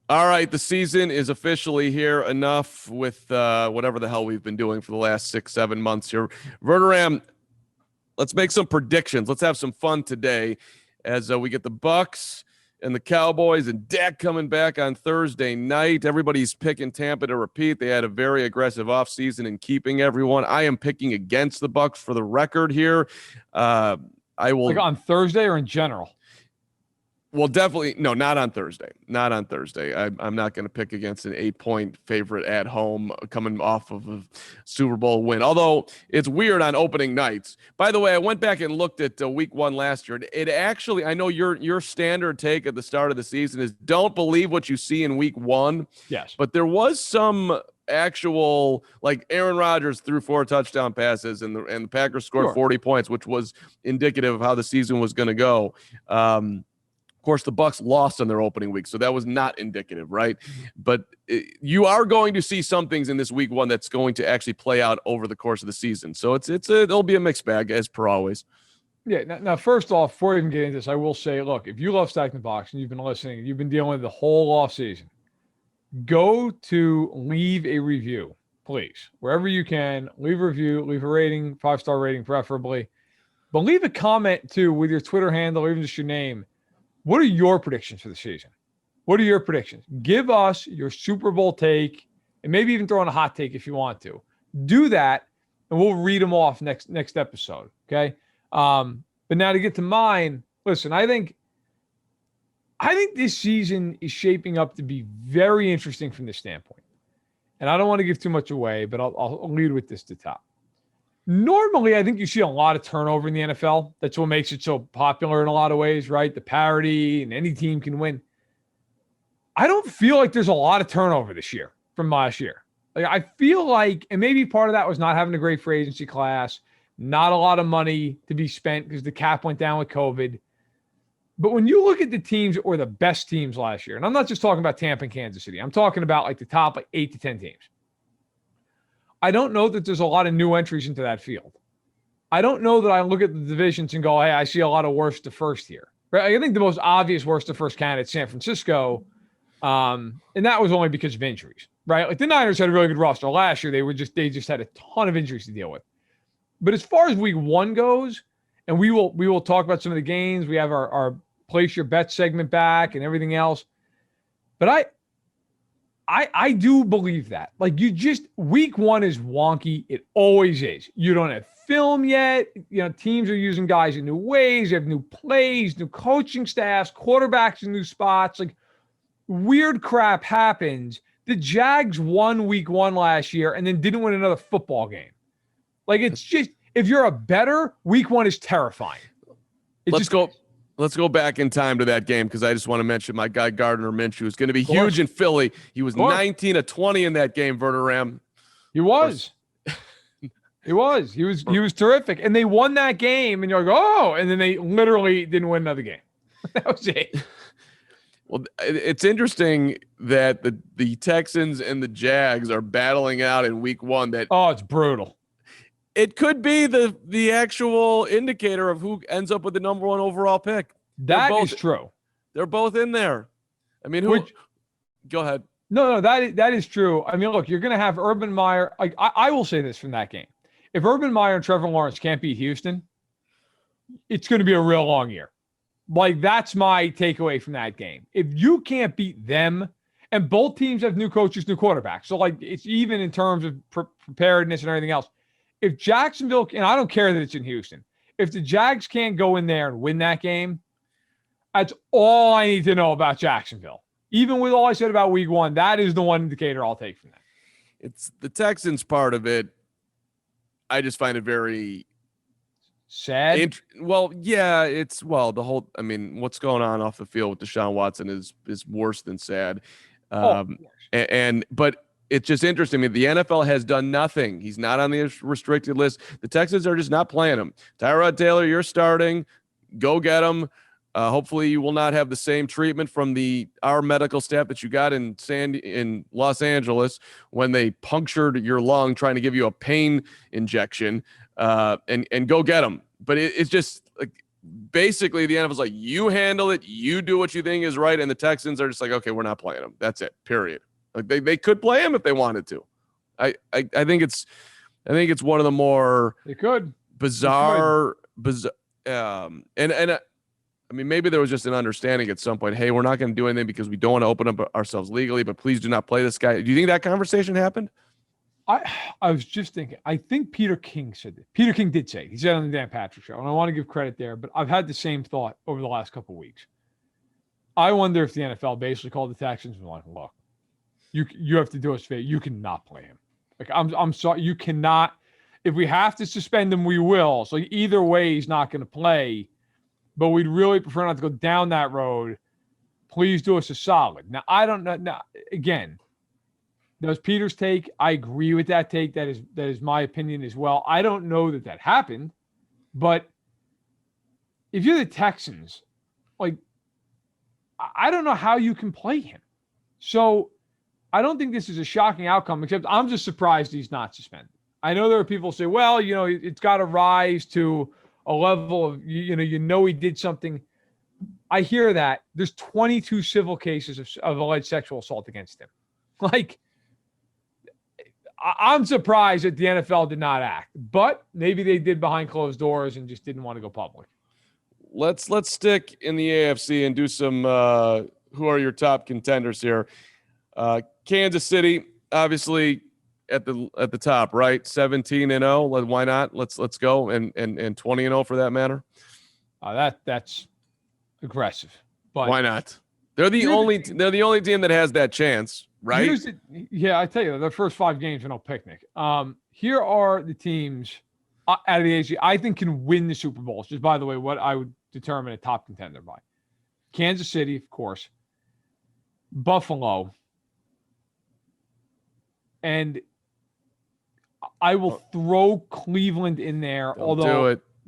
All right, the season is officially here. Enough with whatever the hell we've been doing for the last 6-7 months here. Verderame, let's make some predictions. Let's have some fun today as we get the Bucks and the Cowboys and Dak coming back on Thursday night. Everybody's picking Tampa to repeat. They had a very aggressive offseason in keeping everyone. I am picking against the Bucks for the record here. I will on Thursday or in general. Well, definitely. No, not on Thursday. Not on Thursday. I'm not going to pick against an 8-point favorite at home coming off of a Super Bowl win. Although it's weird on opening nights. By the way, I went back and looked at week 1 last year. It actually, I know your standard take at the start of the season is don't believe what you see in week 1. Yes. But there was some actual, like Aaron Rodgers threw 4 touchdown passes and the Packers scored 40 points, which was indicative of how the season was going to go. Of course, the Bucks lost on their opening week, so that was not indicative, right? But you are going to see some things in this week 1 that's going to actually play out over the course of the season. So it'll be a mixed bag as per always. Yeah. Now, first off, before I even get into this, I will say, look, if you love Stacking the Box and you've been listening, you've been dealing with the whole off season, go to leave a review, please, wherever you can. Leave a review, leave a rating, 5-star rating preferably, but leave a comment too with your Twitter handle or even just your name. What are your predictions for the season? What are your predictions? Give us your Super Bowl take and maybe even throw in a hot take if you want to. Do that, and we'll read them off next episode, okay? But now to get to mine, listen, I think this season is shaping up to be very interesting from this standpoint. And I don't want to give too much away, but I'll lead with this to top. Normally, I think you see a lot of turnover in the NFL. That's what makes it so popular in a lot of ways, right? The parity and any team can win. I don't feel like there's a lot of turnover this year from last year. Like I feel like, and maybe part of that was not having a great free agency class, not a lot of money to be spent because the cap went down with COVID. But when you look at the teams that were the best teams last year, and I'm not just talking about Tampa and Kansas City, I'm talking about like the top 8 to 10 teams. I don't know that there's a lot of new entries into that field. I don't know that I look at the divisions and go, hey, I see a lot of worst to first here. Right? I think the most obvious worst to first candidate is San Francisco. And that was only because of injuries, right? Like the Niners had a really good roster last year. They just had a ton of injuries to deal with. But as far as week 1 goes, and we will talk about some of the games. We have our place your bet segment back and everything else. But I do believe that. Like week 1 is wonky. It always is. You don't have film yet. You know, teams are using guys in new ways. You have new plays, new coaching staffs, quarterbacks in new spots. Like weird crap happens. The Jags won week 1 last year and then didn't win another football game. Like it's just, if you're a bettor, week 1 is terrifying. Let's go back in time to that game because I just want to mention my guy Gardner Minshew is going to be huge in Philly. He was 19 of 20 in that game, Verderame. He was. He was terrific. And they won that game, and you're like, oh, and then they literally didn't win another game. That was it. Well, it's interesting that the Texans and the Jags are battling out in week 1. It's brutal. It could be the actual indicator of who ends up with the number 1 overall pick. That is true. They're both in there. I mean, go ahead. No, that is true. I mean, look, you're going to have Urban Meyer. Like I will say this from that game. If Urban Meyer and Trevor Lawrence can't beat Houston, it's going to be a real long year. Like, that's my takeaway from that game. If you can't beat them, and both teams have new coaches, new quarterbacks. So, like, it's even in terms of preparedness and everything else. If Jacksonville, and I don't care that it's in Houston, if the Jags can't go in there and win that game, that's all I need to know about Jacksonville. Even with all I said about week 1, that is the one indicator I'll take from that. It's the Texans part of it. I just find it very sad. The whole, I mean, what's going on off the field with Deshaun Watson is worse than sad. But it's just interesting. I mean, the NFL has done nothing. He's not on the restricted list. The Texans are just not playing him. Tyrod Taylor, you're starting. Go get him. Hopefully you will not have the same treatment from our medical staff that you got in Los Angeles when they punctured your lung trying to give you a pain injection, and go get him. But it's just like basically the NFL's like, you handle it, you do what you think is right, and the Texans are just like, okay, we're not playing him. That's it. Period. Like they could play him if they wanted to. I think it's one of the more bizarre. I mean, maybe there was just an understanding at some point. Hey, we're not going to do anything because we don't want to open up ourselves legally, but please do not play this guy. Do you think that conversation happened? I was just thinking, I think Peter King said that. Peter King did say it. He said it on the Dan Patrick Show, and I want to give credit there, but I've had the same thought over the last couple of weeks. I wonder if the NFL basically called the Texans and was like, look, you have to do us a favor. You cannot play him. Like, I'm sorry, you cannot. If we have to suspend him, we will. So either way, he's not going to play, but we'd really prefer not to go down that road. Please do us a solid. Now, I don't know. Now, again, that was Peter's take. I agree with that take. That is my opinion as well. I don't know that happened, but if you're the Texans, like, I don't know how you can play him. So I don't think this is a shocking outcome, except I'm just surprised he's not suspended. I know there are people who say, well, it's got to rise to a level of, he did something. I hear that. There's 22 civil cases of alleged sexual assault against him. Like, I'm surprised that the NFL did not act, but maybe they did behind closed doors and just didn't want to go public. Let's stick in the AFC and do some who are your top contenders here. Kansas City, obviously at the top, right? 17-0. Why not? Let's go and 20-0 for that matter. That's aggressive, but why not? They're the only team that has that chance, right? I tell you, their first 5 games are no picnic. Here are the teams out of the AFC I think can win the Super Bowl. Just by the way, what I would determine a top contender by: Kansas City, of course, Buffalo, and I will throw Cleveland in there.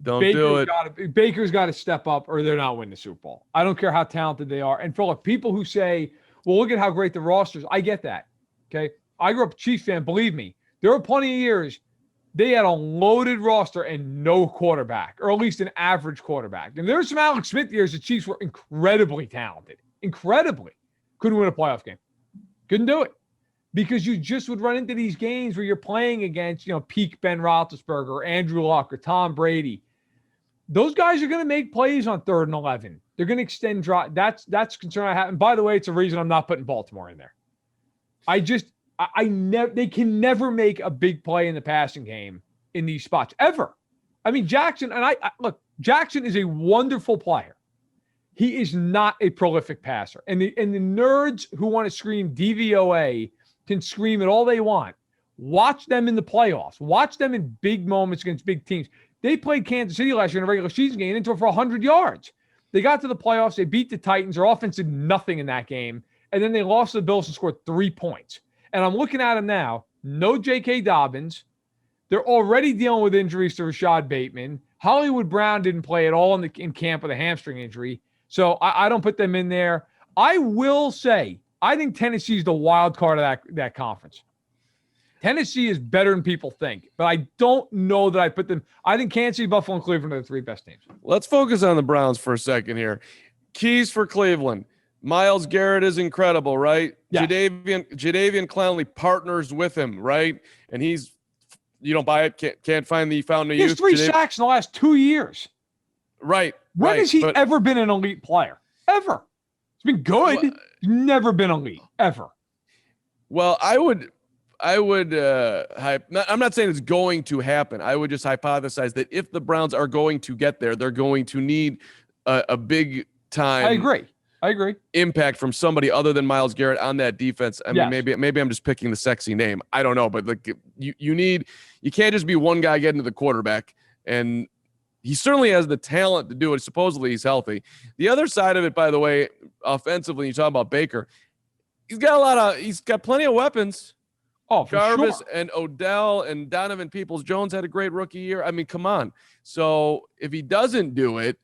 Baker's got to step up or they're not winning the Super Bowl. I don't care how talented they are. And for people who say, well, look at how great the roster is. I get that. Okay. I grew up a Chiefs fan. Believe me, there were plenty of years they had a loaded roster and no quarterback, or at least an average quarterback. And there's some Alex Smith years the Chiefs were incredibly talented. Incredibly. Couldn't win a playoff game. Couldn't do it. Because you just would run into these games where you're playing against, peak Ben Roethlisberger or Andrew Luck or Tom Brady. Those guys are going to make plays on 3rd and 11. They're going to extend drive. That's a concern I have. And by the way, it's a reason I'm not putting Baltimore in there. They can never make a big play in the passing game in these spots ever. I mean, Jackson, and Jackson is a wonderful player. He is not a prolific passer. And the nerds who want to scream DVOA can scream it all they want. Watch them in the playoffs. Watch them in big moments against big teams. They played Kansas City last year in a regular season game into it for 100 yards. They got to the playoffs. They beat the Titans. Their offense did nothing in that game. And then they lost to the Bills and scored 3 points. And I'm looking at them now. No J.K. Dobbins. They're already dealing with injuries to Rashad Bateman. Hollywood Brown didn't play at all in camp with a hamstring injury. So I don't put them in there. I will say, I think Tennessee is the wild card of that conference. Tennessee is better than people think, but I don't know that I put them. I think Kansas City, Buffalo, and Cleveland are the 3 best teams. Let's focus on the Browns for a second here. Keys for Cleveland. Myles Garrett is incredible, right? Yeah. Jadeveon Clowney partners with him, right? And you don't buy it, can't find the fountain of youth. He has 3 sacks in the last 2 years. Right. When has he ever been an elite player? Ever. He's been good. He's never been elite, ever. Well, I would I'm not saying it's going to happen. I would just hypothesize that if the Browns are going to get there, they're going to need a big time. I agree. Impact from somebody other than Myles Garrett on that defense. I mean, maybe I'm just picking the sexy name. I don't know, but you can't just be one guy getting to the quarterback, and he certainly has the talent to do it. Supposedly he's healthy. The other side of it, by the way, offensively, you talk about Baker, he's got plenty of weapons. Oh, for Jarvis sure. and Odell and Donovan Peoples-Jones had a great rookie year. I mean, come on. So if he doesn't do it,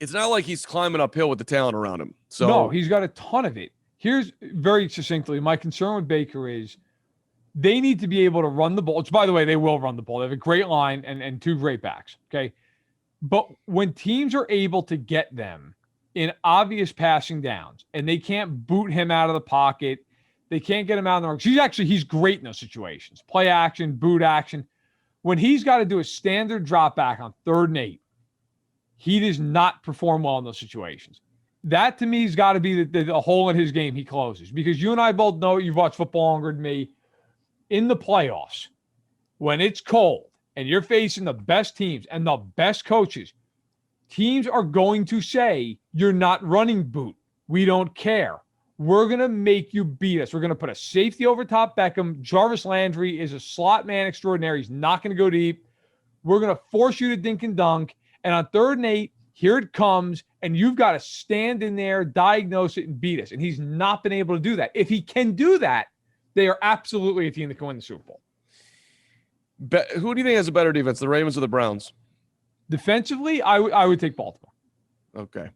it's not like he's climbing uphill with the talent around him. So no, he's got a ton of it. Here's very succinctly, my concern with Baker is they need to be able to run the ball. Which, by the way, they will run the ball. They have a great line and 2 great backs. Okay. But when teams are able to get them in obvious passing downs and they can't boot him out of the pocket, they can't get him out of the mark. He's great in those situations. Play action, boot action. When he's got to do a standard drop back on 3rd and 8, he does not perform well in those situations. That to me has got to be the hole in his game he closes, because you and I both know, you've watched football longer than me. In the playoffs, when it's cold and you're facing the best teams and the best coaches, teams are going to say, you're not running boot. We don't care. We're going to make you beat us. We're going to put a safety over top Beckham. Jarvis Landry is a slot man extraordinary. He's not going to go deep. We're going to force you to dink and dunk. And on 3rd and 8, here it comes, and you've got to stand in there, diagnose it, and beat us. And he's not been able to do that. If he can do that, they are absolutely a team that can win the Super Bowl. Who do you think has a better defense, the Ravens or the Browns? Defensively, I would take Baltimore. Okay.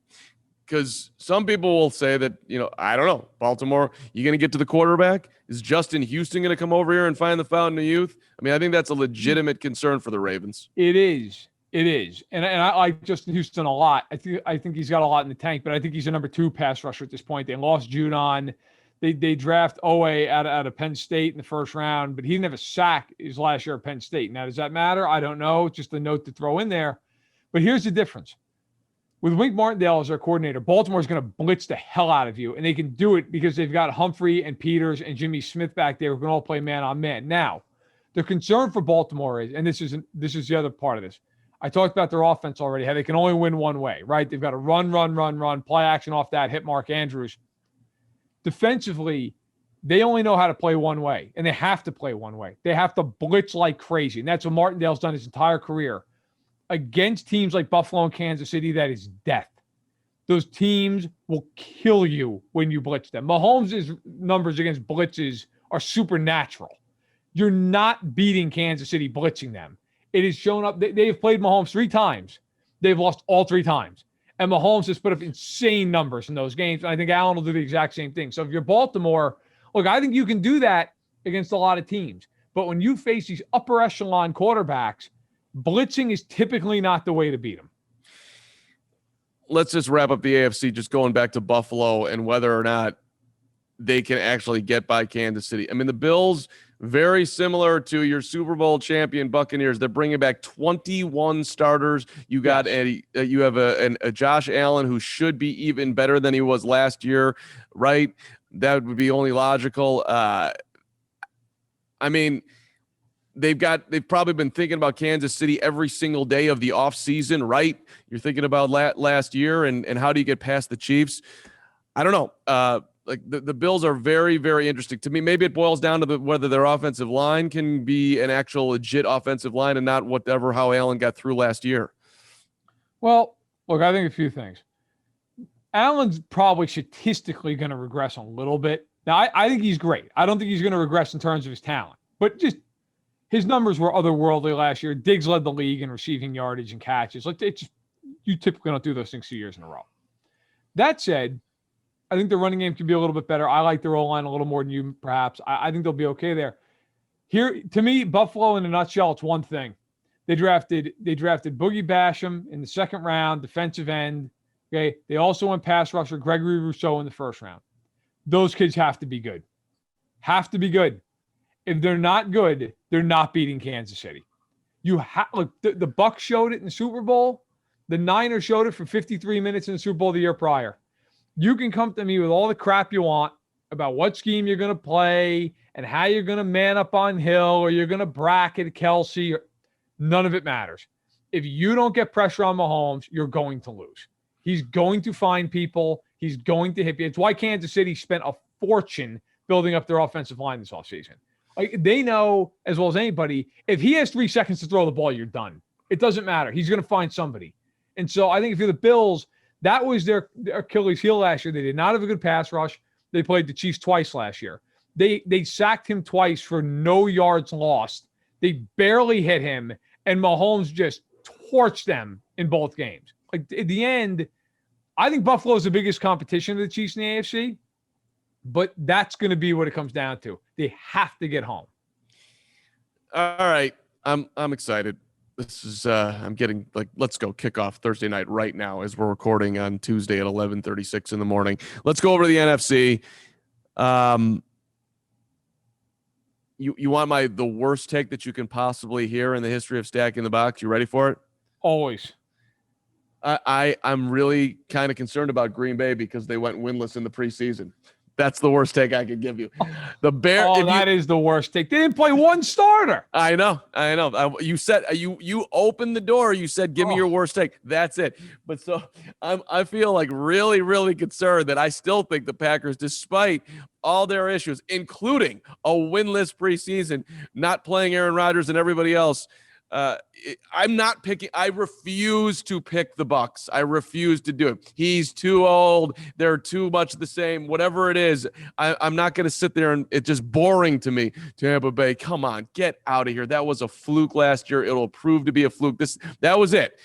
Because some people will say that, I don't know, Baltimore, you going to get to the quarterback? Is Justin Houston going to come over here and find the fountain of youth? I mean, I think that's a legitimate concern for the Ravens. It is. And I like Justin Houston a lot. I think he's got a lot in the tank, but I think he's a number 2 pass rusher at this point. They lost Judon. They draft Owe out of Penn State in the 1st round, but he didn't have a sack his last year at Penn State. Now, does that matter? I don't know. Just a note to throw in there. But here's the difference. With Wink Martindale as their coordinator, Baltimore's going to blitz the hell out of you, and they can do it because they've got Humphrey and Peters and Jimmy Smith back there who can all play man-on-man. Now, the concern for Baltimore is, and this is the other part of this, I talked about their offense already, how they can only win one way, right? They've got to run, play action off that, hit Mark Andrews. Defensively, they only know how to play one way, and they have to play one way. They have to blitz like crazy, and that's what Martindale's done his entire career. Against teams like Buffalo and Kansas City, that is death. Those teams will kill you when you blitz them. Mahomes' numbers against blitzes are supernatural. You're not beating Kansas City blitzing them. It has shown up. They've played Mahomes 3 times. They've lost all 3 times. And Mahomes has put up insane numbers in those games. And I think Allen will do the exact same thing. So if you're Baltimore, look, I think you can do that against a lot of teams. But when you face these upper echelon quarterbacks, blitzing is typically not the way to beat them. Let's just wrap up the AFC, just going back to Buffalo and whether or not they can actually get by Kansas City. I mean, the Bills, very similar to your Super Bowl champion Buccaneers. They're bringing back 21 starters. You got you have a Josh Allen who should be even better than he was last year, right? That would be only logical. I mean, they've probably been thinking about Kansas City every single day of the offseason, right? You're thinking about last year and how do you get past the Chiefs? I don't know. Like the Bills are very, very interesting to me. Maybe it boils down to whether their offensive line can be an actual legit offensive line and not how Allen got through last year. Well, look, I think a few things. Allen's probably statistically going to regress a little bit. Now, I think he's great. I don't think he's going to regress in terms of his talent, but just his numbers were otherworldly last year. Diggs led the league in receiving yardage and catches. Like you typically don't do those things 2 years in a row. That said, I think the running game can be a little bit better. I like their O-line a little more than you, perhaps. I think they'll be okay there. Here, to me, Buffalo in a nutshell, it's one thing. They drafted Boogie Basham in the 2nd round, defensive end. Okay, they also went pass rusher Gregory Rousseau in the 1st round. Those kids have to be good. Have to be good. If they're not good, they're not beating Kansas City. Look, the Bucs showed it in the Super Bowl. The Niners showed it for 53 minutes in the Super Bowl the year prior. You can come to me with all the crap you want about what scheme you're going to play and how you're going to man up on Hill or you're going to bracket Kelsey. None of it matters. If you don't get pressure on Mahomes, you're going to lose. He's going to find people. He's going to hit you. It's why Kansas City spent a fortune building up their offensive line this offseason. Like, they know as well as anybody, if he has 3 seconds to throw the ball, you're done. It doesn't matter. He's going to find somebody. And so I think if you're the Bills, that was their Achilles heel last year. They did not have a good pass rush. They played the Chiefs twice last year. They sacked him twice for no yards lost. They barely hit him, and Mahomes just torched them in both games. Like, at the end, I think Buffalo is the biggest competition of the Chiefs in the AFC, but that's going to be what it comes down to. They have to get home. All right. I'm excited. This is I'm getting like, let's go kickoff Thursday night right now as we're recording on Tuesday at 11:36 in the morning. Let's go over to the NFC. You want the worst take that you can possibly hear in the history of Stacking the Box? You ready for it? Always. I'm really kind of concerned about Green Bay because they went winless in the preseason. That's the worst take I could give you. The Bears. Oh, that is the worst take. They didn't play one starter. I know. You said you opened the door. You said, "Give me your worst take." That's it. But so I feel like really, really concerned that I still think the Packers, despite all their issues, including a winless preseason, not playing Aaron Rodgers and everybody else. I'm not picking. I refuse to pick the Bucs. I refuse to do it. He's too old. They're too much the same. Whatever it is, I'm not going to sit there and it's just boring to me. Tampa Bay, come on, get out of here. That was a fluke last year. It'll prove to be a fluke. That was it.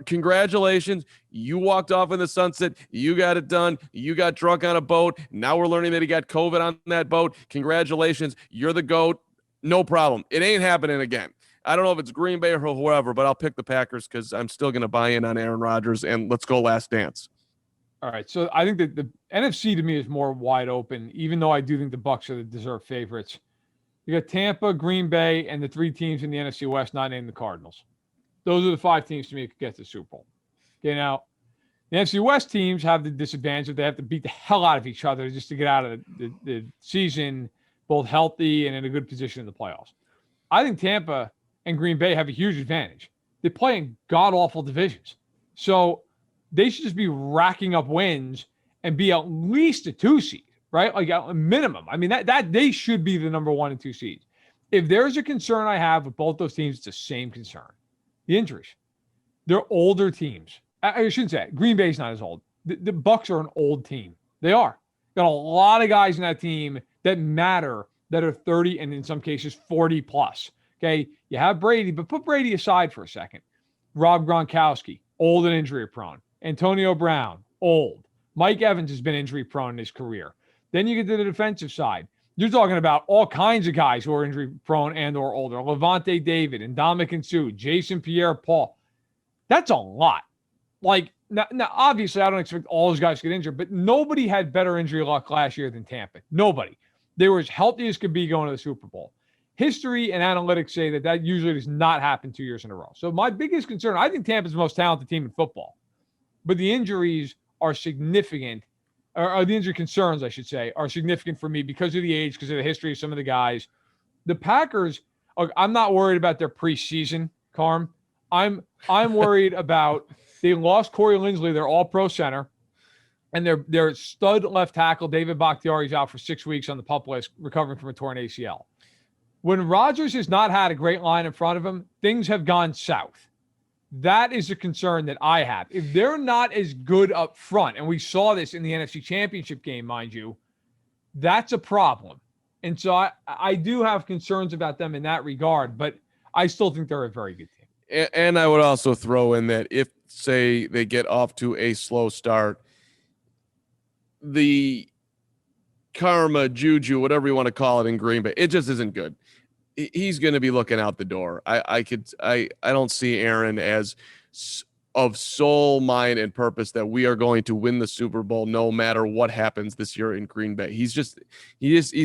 Congratulations. You walked off in the sunset. You got it done. You got drunk on a boat. Now we're learning that he got COVID on that boat. Congratulations. You're the GOAT. No problem. It ain't happening again. I don't know if it's Green Bay or whoever, but I'll pick the Packers because I'm still going to buy in on Aaron Rodgers, and let's go last dance. All right. So I think that the NFC to me is more wide open, even though I do think the Bucs are the deserved favorites. You got Tampa, Green Bay, and the three teams in the NFC West, not named the Cardinals. Those are the five teams to me that could get to the Super Bowl. Okay, now, the NFC West teams have the disadvantage that they have to beat the hell out of each other just to get out of the season both healthy and in a good position in the playoffs. I think Tampa and Green Bay have a huge advantage. They play in god-awful divisions. So they should just be racking up wins and be at least a 2 seed, right? Like a minimum. I mean, that they should be the number 1 and 2 seeds. If there's a concern I have with both those teams, it's the same concern. The injuries. They're older teams. I shouldn't say that. Green Bay's not as old. The Bucs are an old team. They are. Got a lot of guys in that team that matter that are 30 and in some cases 40 plus. Okay, you have Brady, but put Brady aside for a second. Rob Gronkowski, old and injury prone. Antonio Brown, old. Mike Evans has been injury prone in his career. Then you get to the defensive side. You're talking about all kinds of guys who are injury prone and or older. Levante David, Ndamukong Suh, Jason Pierre-Paul. That's a lot. Like, now, obviously, I don't expect all those guys to get injured, but nobody had better injury luck last year than Tampa. Nobody. They were as healthy as could be going to the Super Bowl. History and analytics say that usually does not happen 2 years in a row. So my biggest concern, I think Tampa's the most talented team in football, but the injuries are significant, or the injury concerns, I should say, are significant for me because of the age, because of the history of some of the guys. The Packers, I'm not worried about their preseason, Carm. I'm worried about they lost Corey Linsley, their all-pro center, and their stud left tackle, David Bakhtiari's out for 6 weeks on the PUP list, recovering from a torn ACL. When Rodgers has not had a great line in front of him, things have gone south. That is a concern that I have. If they're not as good up front, and we saw this in the NFC Championship game, mind you, that's a problem. And so I do have concerns about them in that regard, but I still think they're a very good team. And I would also throw in that if, say, they get off to a slow start, the karma, juju, whatever you want to call it in Green Bay, it just isn't good. He's going to be looking out the door. I don't see Aaron as of soul, mind, and purpose that we are going to win the Super Bowl no matter what happens this year in Green Bay. He's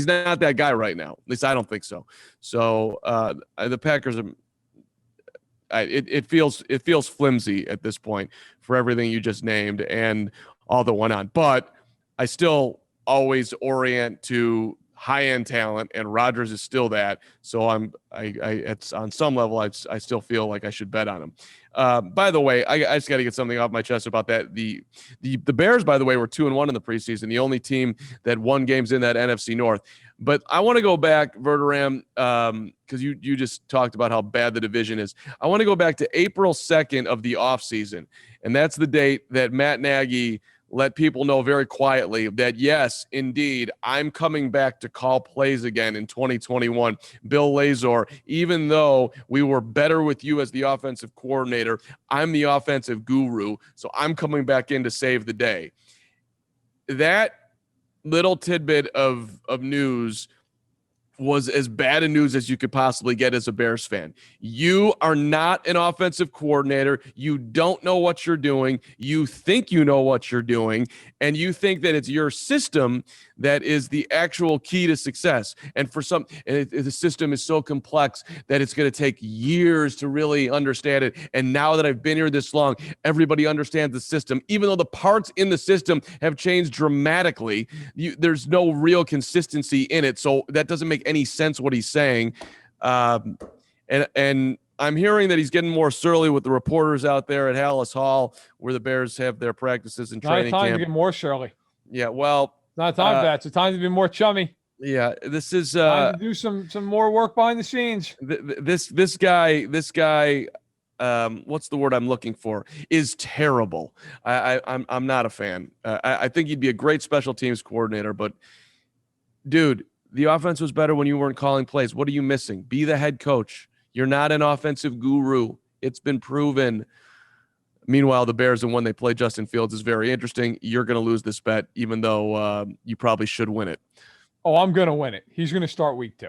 not that guy right now. At least I don't think so. So the Packers are. It feels flimsy at this point for everything you just named and all that went on. But I still always orient to high-end talent, and Rodgers is still that. So it's on some level, I still feel like I should bet on him. By the way, I just got to get something off my chest about that. The Bears, by the way, were 2-1 in the preseason, the only team that won games in that NFC North. But I want to go back, Verderame, because you just talked about how bad the division is. I want to go back to April 2nd of the offseason, and that's the date that Matt Nagy let people know very quietly that, yes, indeed, I'm coming back to call plays again in 2021. Bill Lazor, even though we were better with you as the offensive coordinator, I'm the offensive guru, so I'm coming back in to save the day. That little tidbit of news was as bad a news as you could possibly get as a Bears fan. You are not an offensive coordinator. You don't know what you're doing. You think you know what you're doing, and you think that it's your system that is the actual key to success. And for some, the system is so complex that it's going to take years to really understand it. And now that I've been here this long, everybody understands the system, even though the parts in the system have changed dramatically. There's no real consistency in it, so that doesn't make any sense what he's saying. And I'm hearing that he's getting more surly with the reporters out there at Hallis Hall, where the Bears have their practices and training camp. Not a time to get more surly. Yeah, well, not time for that. It's a time to be more chummy. Yeah, this is time to do some more work behind the scenes. This guy, what's the word I'm looking for? Is terrible. I'm not a fan. I think he'd be a great special teams coordinator, but dude, the offense was better when you weren't calling plays. What are you missing? Be the head coach. You're not an offensive guru. It's been proven. Meanwhile, the Bears, and when they play Justin Fields, is very interesting. You're going to lose this bet, even though you probably should win it. Oh, I'm going to win it. He's going to start week 2.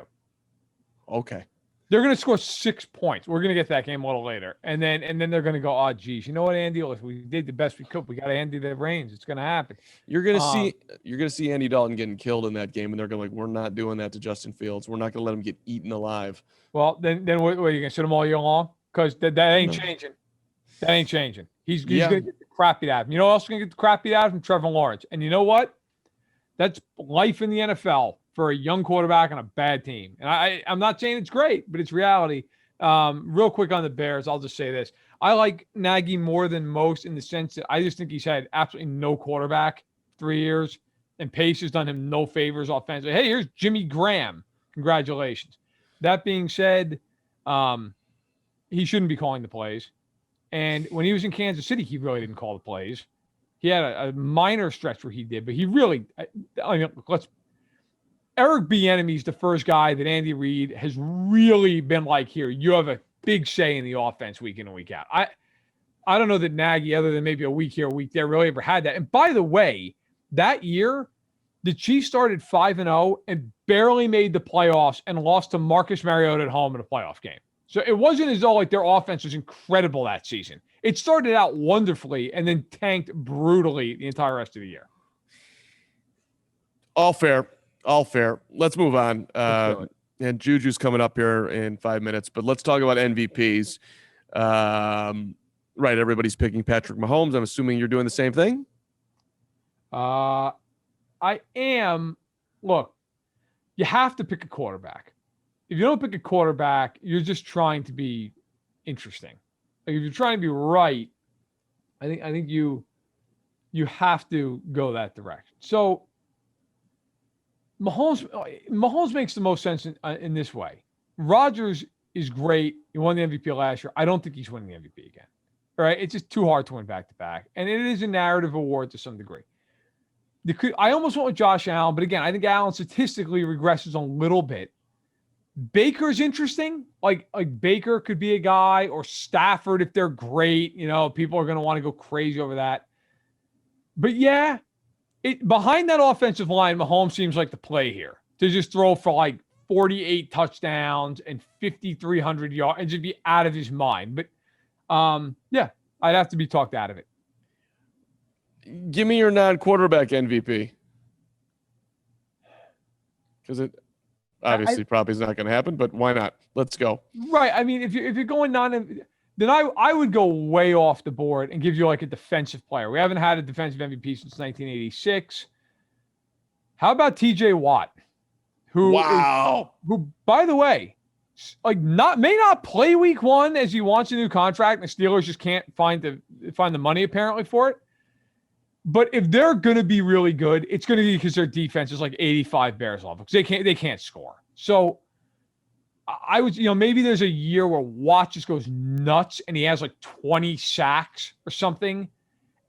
Okay. They're going to score 6 points. We're going to get that game a little later. And then they're going to go, oh, geez, you know what, Andy? Listen, we did the best we could. We got to Andy the reins. It's going to happen. You're going to see Andy Dalton getting killed in that game, and they're going to we're not doing that to Justin Fields. We're not going to let him get eaten alive. Well, then what are you going to sit him all year long? Because that ain't changing. That ain't changing. He's going to get the crap beat out of him. You know who else is going to get the crap beat out of him? Trevor Lawrence. And you know what? That's life in the NFL for a young quarterback on a bad team. And I'm not saying it's great, but it's reality. Real quick on the Bears, I'll just say this. I like Nagy more than most in the sense that I just think he's had absolutely no quarterback 3 years, and Pace has done him no favors offensively. Hey, here's Jimmy Graham. Congratulations. That being said, he shouldn't be calling the plays. And when he was in Kansas City, he really didn't call the plays. He had a minor stretch where he did, but he really, Eric Bieniemy's the first guy that Andy Reid has really been like, here, you have a big say in the offense week in and week out. I don't know that Nagy, other than maybe a week here, a week there, really ever had that. And by the way, that year, the Chiefs started 5-0 and barely made the playoffs and lost to Marcus Mariota at home in a playoff game. So it wasn't as though like their offense was incredible that season. It started out wonderfully and then tanked brutally the entire rest of the year. All fair. Let's move on. And Juju's coming up here in 5 minutes, but let's talk about MVPs. Right, everybody's picking Patrick Mahomes. I'm assuming you're doing the same thing? I am. Look, you have to pick a quarterback. If you don't pick a quarterback, you're just trying to be interesting. Like if you're trying to be right, I think you have to go that direction. So Mahomes makes the most sense in this way. Rodgers is great. He won the MVP last year. I don't think he's winning the MVP again. All right, it's just too hard to win back-to-back, and it is a narrative award to some degree. I almost went with Josh Allen, but again, I think Allen statistically regresses a little bit. Baker's interesting. Like Baker could be a guy, or Stafford if they're great. You know, people are going to want to go crazy over that. But yeah, behind that offensive line, Mahomes seems like the play here to just throw for like 48 touchdowns and 5,300 yards and just be out of his mind. But yeah, I'd have to be talked out of it. Give me your non-quarterback MVP. Because it obviously probably is not going to happen, but why not? Let's go. Right. I mean, if you're going then I would go way off the board and give you like a defensive player. We haven't had a defensive MVP since 1986. How about TJ Watt? Who, by the way, like may not play week 1 as he wants a new contract, and the Steelers just can't find the money apparently for it. But if they're going to be really good, it's going to be because their defense is like 85 Bears level, because they can't score. So I would, maybe there's a year where Watt just goes nuts and he has like 20 sacks or something,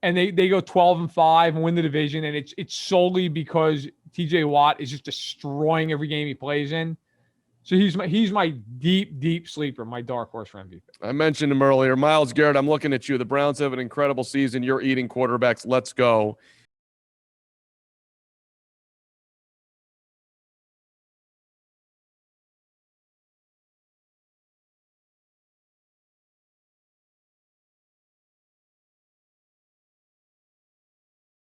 and they go 12-5 and win the division, and it's solely because TJ Watt is just destroying every game he plays in. So he's my deep sleeper, my dark horse for MVP. I mentioned him earlier. Myles Garrett, I'm looking at you. The Browns have an incredible season. You're eating quarterbacks. Let's go.